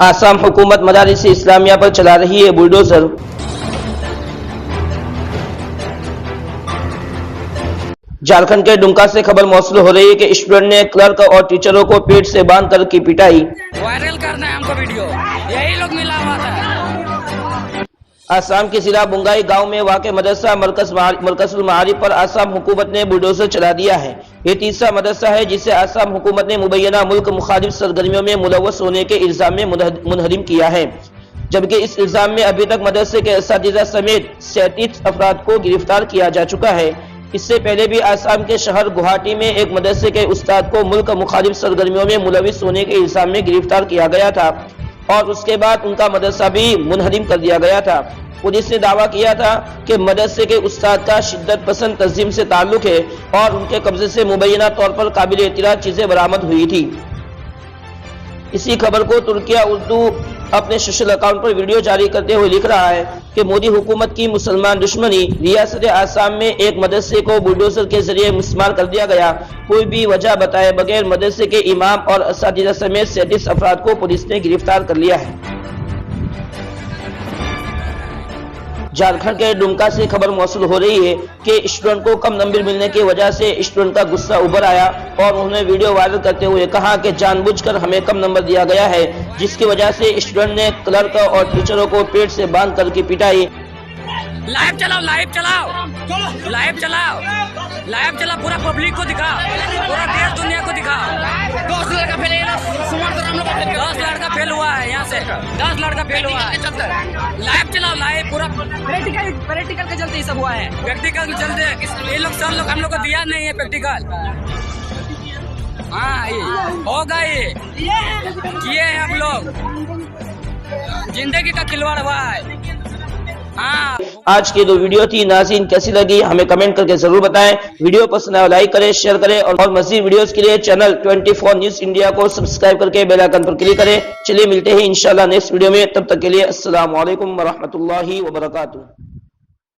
आसाम हुकूमत मदारिस इस्लामिया पर चला रही है बुलडोजर। झारखंड के डुमका से खबर मौसूल हो रही है कि स्टूडेंट ने क्लर्क और टीचरों को पेट से बांध कर की पिटाई। वायरल करना है हमको वीडियो, यही लोग मिला हुआ था। आसाम के जिला बुंगाई गांव में वाक़ मदरसा मरकजुल मारिफ पर आसाम हुकूमत ने बुलडोजर चला दिया है। ये तीसरा मदरसा है जिसे आसाम हुकूमत ने मुबैना मुल्क मुखालिफ सरगर्मियों में मुलव्वस होने के इल्जाम में मुनहरिम किया है, जबकि इस इल्जाम में अभी तक मदरसे के असातिज़ा समेत 37 अफराद को गिरफ्तार किया जा चुका है। इससे पहले भी आसाम के शहर गुवाहाटी में एक मदरसे के उस्ताद को मुल्क मुखालिफ सरगर्मियों में मुलव्वस होने के इल्जाम में गिरफ्तार किया गया था और उसके बाद उनका मदरसा भी मुनहरिम कर दिया गया था। पुलिस ने दावा किया था कि मदरसे के उस्ताद का शिद्दत पसंद तंजीम से ताल्लुक है और उनके कब्जे से मुबैना तौर पर काबिल एतराज चीजें बरामद हुई थी। इसी खबर को तुर्किया उर्दू अपने सोशल अकाउंट पर वीडियो जारी करते हुए लिख रहा है कि मोदी हुकूमत की मुसलमान दुश्मनी, रियासत आसाम में एक मदरसे को बुलडोजर के जरिए मुस्मार कर दिया गया। कोई भी वजह बताए बगैर मदरसे के इमाम और असातिज़ा समेत 37 अफराद को पुलिस ने गिरफ्तार कर लिया है। झारखंड के डुमका से खबर मौसूल हो रही है कि स्टूडेंट को कम नंबर मिलने की वजह से स्टूडेंट का गुस्सा उभर आया और उन्होंने वीडियो वायरल करते हुए कहा कि जानबूझकर हमें कम नंबर दिया गया है, जिसकी वजह से स्टूडेंट ने क्लर्क और टीचरों को पेट से बांध कर की पिटाई। लाइव चलाओ, लाइव चलाओ, लाइव चलाओ, लाइव चलाओ, पूरा पब्लिक को दिखाओ, पूरा देश दुनिया को दिखाओ। 10 लड़का फेल, 10 लड़का फेल हुआ है, यहाँ से 10 लड़का फेल हुआ है। लाइव चलाओ, लाइव पूरा प्रैक्टिकल के चलते ही सब हुआ है। प्रैक्टिकल के चलते ये लोग सर लोग हम लोग को दिया नहीं है प्रैक्टिकल। हाँ ये होगा, ये किए हैं हम लोग, जिंदगी का खिलवाड़ हुआ है। हाँ। आज की 2 वीडियो थी नाज़रीन, कैसी लगी हमें कमेंट करके जरूर बताएं। वीडियो पसंद आए लाइक करें, शेयर करें और मज़ीद वीडियोस के लिए चैनल 24 न्यूज़ इंडिया को सब्सक्राइब करके बेल आइकन पर क्लिक करें। चलिए मिलते हैं इंशाल्लाह नेक्स्ट वीडियो में, तब तक के लिए अस्सलाम वालेकुम व रहमतुल्लाहि व बरकातुहू।